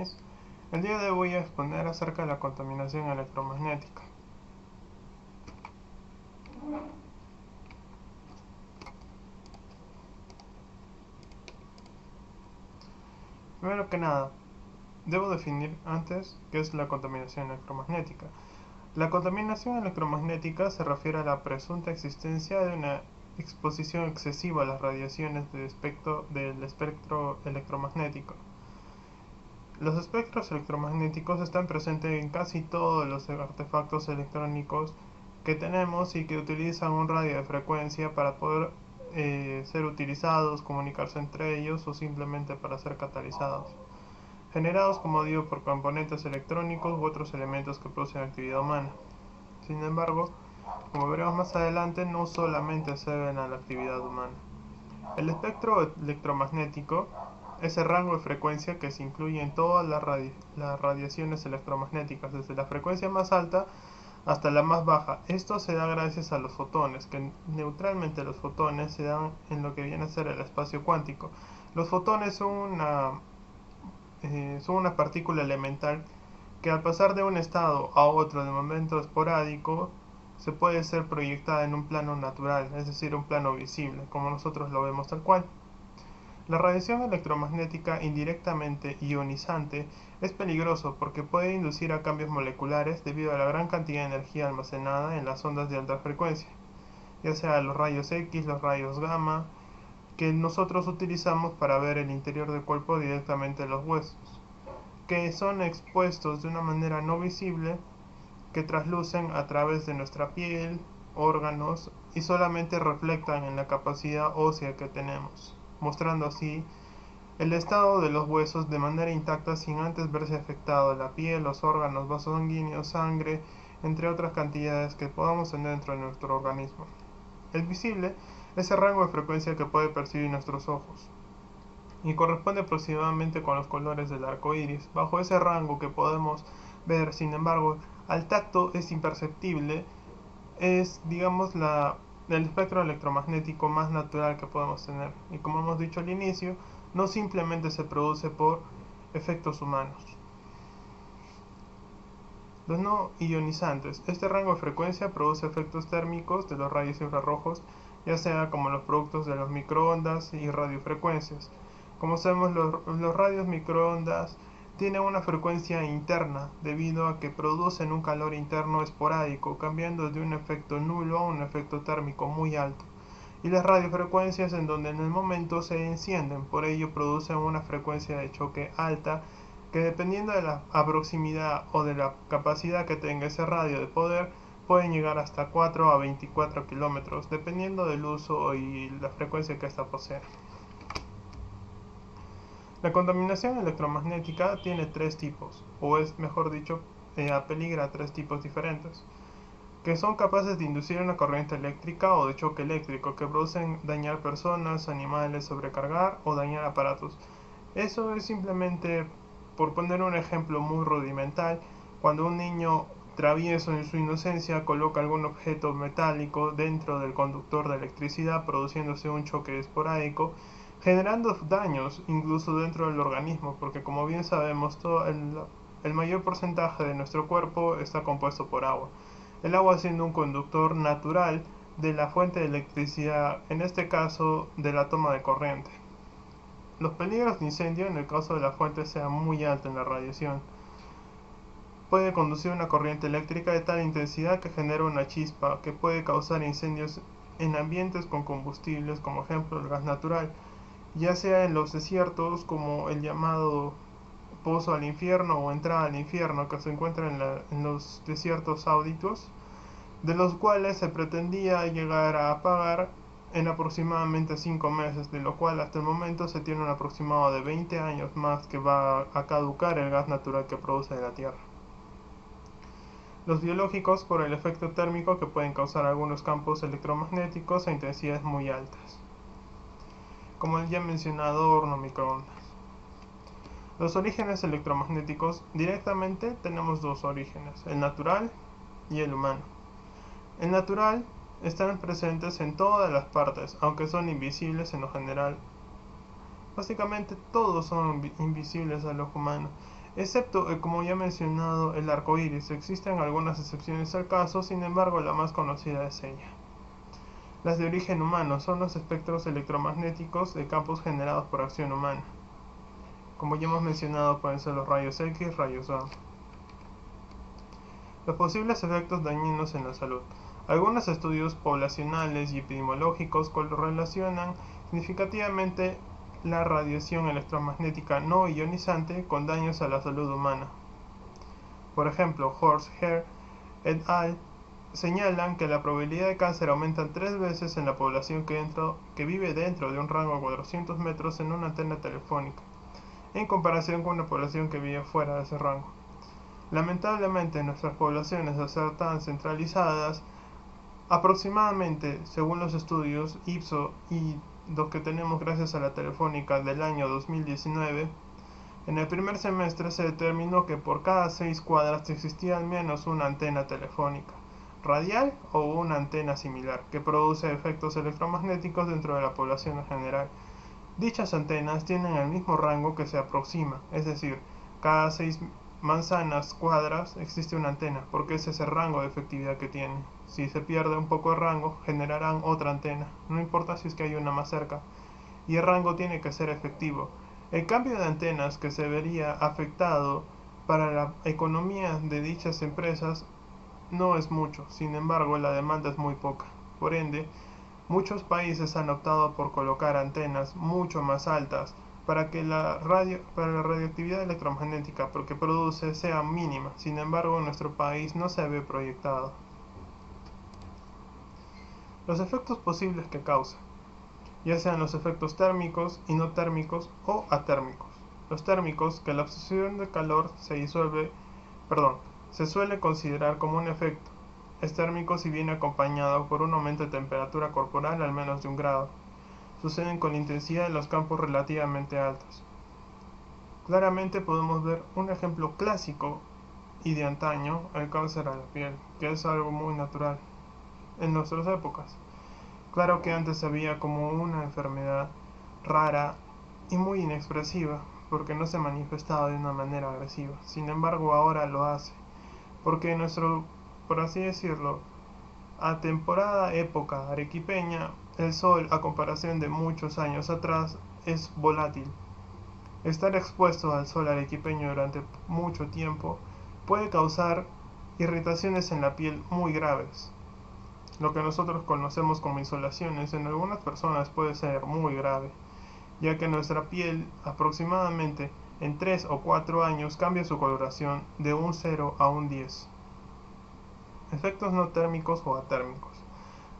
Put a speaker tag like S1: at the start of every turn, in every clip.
S1: Denis. El día de hoy voy a exponer acerca de la contaminación electromagnética. Primero que nada, debo definir antes qué es la contaminación electromagnética. La contaminación electromagnética se refiere a la presunta existencia de una exposición excesiva a las radiaciones del espectro electromagnético. Los espectros electromagnéticos están presentes en casi todos los artefactos electrónicos que tenemos y que utilizan un radio de frecuencia para poder ser utilizados, comunicarse entre ellos o simplemente para ser catalizados. Generados, como digo, por componentes electrónicos u otros elementos que producen actividad humana. Sin embargo, como veremos más adelante, no solamente se deben a la actividad humana. El espectro electromagnético es el rango de frecuencia que se incluye en todas las radiaciones electromagnéticas, desde la frecuencia más alta hasta la más baja. Esto se da gracias a los fotones, que neutralmente los fotones se dan en lo que viene a ser el espacio cuántico. Los fotones son una partícula elemental que al pasar de un estado a otro de momento esporádico se puede ser proyectada en un plano natural, es decir, un plano visible, como nosotros lo vemos tal cual. La radiación electromagnética indirectamente ionizante es peligroso porque puede inducir a cambios moleculares debido a la gran cantidad de energía almacenada en las ondas de alta frecuencia, ya sea los rayos X, los rayos gamma, que nosotros utilizamos para ver el interior del cuerpo directamente en los huesos, que son expuestos de una manera no visible, que traslucen a través de nuestra piel, órganos y solamente reflectan en la capacidad ósea que tenemos, mostrando así el estado de los huesos de manera intacta sin antes verse afectado la piel, los órganos, vasos sanguíneos, sangre, entre otras cantidades que podamos tener dentro de nuestro organismo. El visible es el rango de frecuencia que puede percibir nuestros ojos y corresponde aproximadamente con los colores del arco iris. Bajo ese rango que podemos ver, sin embargo, al tacto es imperceptible, es, digamos, el espectro electromagnético más natural que podemos tener. Y como hemos dicho al inicio, no simplemente se produce por efectos humanos. Los no ionizantes. Este rango de frecuencia produce efectos térmicos de los rayos infrarrojos, ya sea como los productos de los microondas y radiofrecuencias. Como sabemos, los radios microondas tienen una frecuencia interna debido a que producen un calor interno esporádico, cambiando de un efecto nulo a un efecto térmico muy alto. Y las radiofrecuencias en donde en el momento se encienden, por ello producen una frecuencia de choque alta que dependiendo de la proximidad o de la capacidad que tenga ese radio de poder, pueden llegar hasta 4 a 24 kilómetros, dependiendo del uso y la frecuencia que ésta posee. La contaminación electromagnética tiene tres tipos, o es mejor dicho, apeligra a tres tipos diferentes, que son capaces de inducir una corriente eléctrica o de choque eléctrico, que producen dañar personas, animales, sobrecargar o dañar aparatos. Eso es simplemente, por poner un ejemplo muy rudimental, cuando un niño travieso en su inocencia coloca algún objeto metálico dentro del conductor de electricidad, produciéndose un choque esporádico, generando daños incluso dentro del organismo, porque como bien sabemos, el mayor porcentaje de nuestro cuerpo está compuesto por agua. El agua siendo un conductor natural de la fuente de electricidad, en este caso de la toma de corriente. Los peligros de incendio, en el caso de la fuente sea muy alta en la radiación, puede conducir una corriente eléctrica de tal intensidad que genera una chispa que puede causar incendios en ambientes con combustibles, como ejemplo el gas natural, ya sea en los desiertos como el llamado pozo al infierno o entrada al infierno que se encuentra en los desiertos sauditos, de los cuales se pretendía llegar a apagar en aproximadamente 5 meses, de lo cual hasta el momento se tiene un aproximado de 20 años más que va a caducar el gas natural que produce la Tierra. Los biológicos por el efecto térmico que pueden causar algunos campos electromagnéticos a intensidades muy altas, como el ya mencionado horno microondas. Los orígenes electromagnéticos, directamente tenemos dos orígenes, el natural y el humano. El natural están presentes en todas las partes, aunque son invisibles en lo general. Básicamente todos son invisibles al ojo humano. Excepto, como ya he mencionado, el arco iris. Existen algunas excepciones al caso, sin embargo la más conocida es ella. Las de origen humano son los espectros electromagnéticos de campos generados por acción humana. Como ya hemos mencionado, pueden ser los rayos X, rayos gamma. Los posibles efectos dañinos en la salud. Algunos estudios poblacionales y epidemiológicos correlacionan significativamente la radiación electromagnética no ionizante con daños a la salud humana. Por ejemplo, Horst-Hare et al. Señalan que la probabilidad de cáncer aumenta 3 veces en la población que vive dentro de un rango de 400 metros en una antena telefónica, en comparación con una población que vive fuera de ese rango. Lamentablemente, nuestras poblaciones, al ser tan centralizadas, aproximadamente, según los estudios IPSO y los que tenemos gracias a la telefónica del año 2019, en el primer semestre se determinó que por cada 6 cuadras existía al menos una antena telefónica, radial o una antena similar, que produce efectos electromagnéticos dentro de la población en general. Dichas antenas tienen el mismo rango que se aproxima, es decir, cada 6 manzanas cuadras existe una antena, porque ese es el rango de efectividad que tiene. Si se pierde un poco de rango, generarán otra antena, no importa si es que hay una más cerca, y el rango tiene que ser efectivo. El cambio de antenas que se vería afectado para la economía de dichas empresas no es mucho, sin embargo la demanda es muy poca. Por ende, muchos países han optado por colocar antenas mucho más altas para que la radioactividad electromagnética que produce sea mínima. Sin embargo, en nuestro país no se ve proyectado. Los efectos posibles que causa, ya sean los efectos térmicos, inotérmicos o atérmicos. Los térmicos, que la absorción de calor se suele considerar como un efecto. Es térmico si viene acompañado por un aumento de temperatura corporal al menos de 1 grado. Suceden con la intensidad en los campos relativamente altos. Claramente podemos ver un ejemplo clásico y de antaño, el cáncer a la piel, que es algo muy natural en nuestras épocas. Claro que antes se veía como una enfermedad rara y muy inexpresiva, porque no se manifestaba de una manera agresiva. Sin embargo, ahora lo hace, porque nuestro, por así decirlo, atemporada época arequipeña, el sol, a comparación de muchos años atrás, es volátil. Estar expuesto al sol arequipeño durante mucho tiempo puede causar irritaciones en la piel muy graves. Lo que nosotros conocemos como insolaciones en algunas personas puede ser muy grave, ya que nuestra piel aproximadamente en 3 o 4 años cambia su coloración de un 0 a un 10. Efectos no térmicos o atérmicos.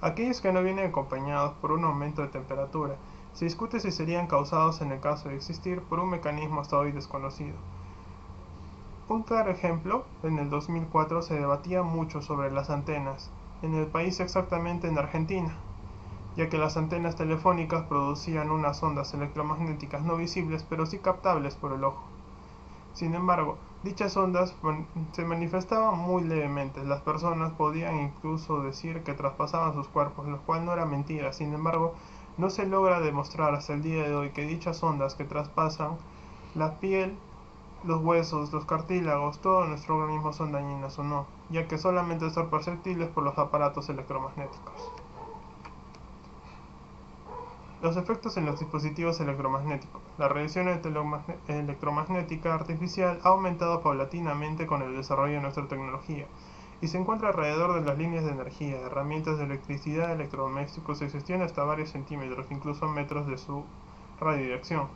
S1: Aquellos que no vienen acompañados por un aumento de temperatura, se discute si serían causados en el caso de existir por un mecanismo hasta hoy desconocido. Un claro ejemplo, en el 2004 se debatía mucho sobre las antenas, en el país exactamente en Argentina, ya que las antenas telefónicas producían unas ondas electromagnéticas no visibles pero sí captables por el ojo. Sin embargo, dichas ondas se manifestaban muy levemente, las personas podían incluso decir que traspasaban sus cuerpos, lo cual no era mentira. Sin embargo, no se logra demostrar hasta el día de hoy que dichas ondas que traspasan la piel, los huesos, los cartílagos, todo nuestro organismo son dañinas o no, ya que solamente son perceptibles por los aparatos electromagnéticos. Los efectos en los dispositivos electromagnéticos. La radiación electromagnética artificial ha aumentado paulatinamente con el desarrollo de nuestra tecnología y se encuentra alrededor de las líneas de energía, herramientas de electricidad, electrodomésticos, se extiende hasta varios centímetros, incluso metros de su radio de acción.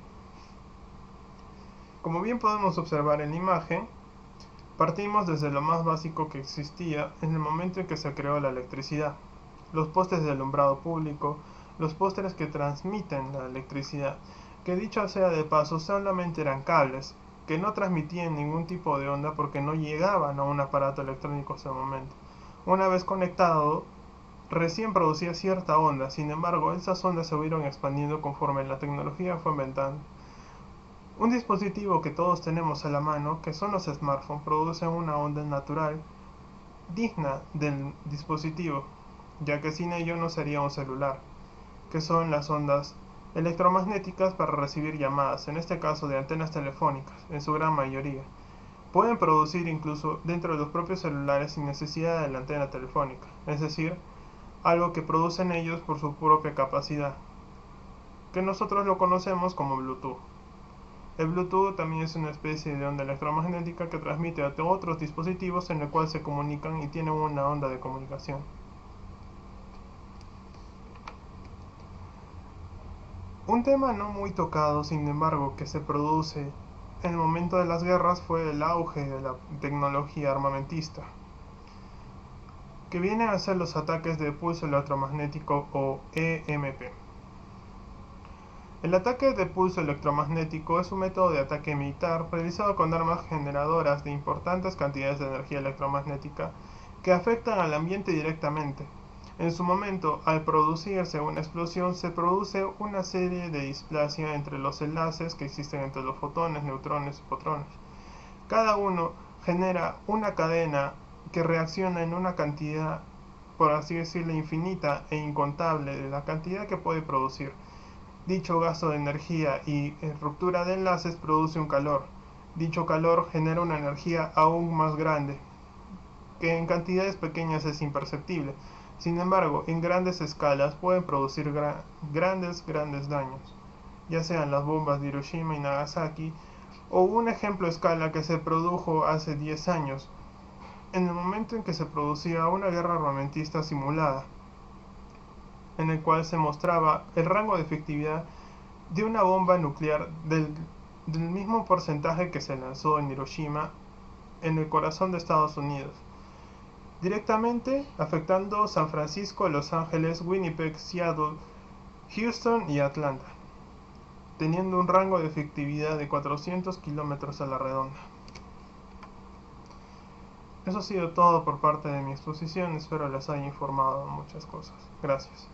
S1: Como bien podemos observar en la imagen, partimos desde lo más básico que existía en el momento en que se creó la electricidad. Los postes de alumbrado público, los postes que transmiten la electricidad, que dicho sea de paso solamente eran cables, que no transmitían ningún tipo de onda porque no llegaban a un aparato electrónico en ese momento. Una vez conectado, recién producía cierta onda, sin embargo, esas ondas se fueron expandiendo conforme la tecnología fue inventando. Un dispositivo que todos tenemos a la mano, que son los smartphones, producen una onda natural digna del dispositivo, ya que sin ello no sería un celular, que son las ondas electromagnéticas para recibir llamadas, en este caso de antenas telefónicas, en su gran mayoría. Pueden producir incluso dentro de los propios celulares sin necesidad de la antena telefónica, es decir, algo que producen ellos por su propia capacidad, que nosotros lo conocemos como Bluetooth. El Bluetooth también es una especie de onda electromagnética que transmite a otros dispositivos en el cual se comunican y tienen una onda de comunicación. Un tema no muy tocado, sin embargo, que se produce en el momento de las guerras fue el auge de la tecnología armamentista, que vienen a ser los ataques de pulso electromagnético o EMP. El ataque de pulso electromagnético es un método de ataque militar realizado con armas generadoras de importantes cantidades de energía electromagnética que afectan al ambiente directamente. En su momento, al producirse una explosión, se produce una serie de displasia entre los enlaces que existen entre los fotones, neutrones y protones. Cada uno genera una cadena que reacciona en una cantidad, por así decirlo, infinita e incontable de la cantidad que puede producir. Dicho gasto de energía y ruptura de enlaces produce un calor. Dicho calor genera una energía aún más grande, que en cantidades pequeñas es imperceptible. Sin embargo, en grandes escalas pueden producir grandes daños, ya sean las bombas de Hiroshima y Nagasaki, o un ejemplo a escala que se produjo hace 10 años, en el momento en que se producía una guerra armamentista simulada, en el cual se mostraba el rango de efectividad de una bomba nuclear del mismo porcentaje que se lanzó en Hiroshima, en el corazón de Estados Unidos, directamente afectando San Francisco, Los Ángeles, Winnipeg, Seattle, Houston y Atlanta, teniendo un rango de efectividad de 400 kilómetros a la redonda. Eso ha sido todo por parte de mi exposición, espero les haya informado de muchas cosas. Gracias.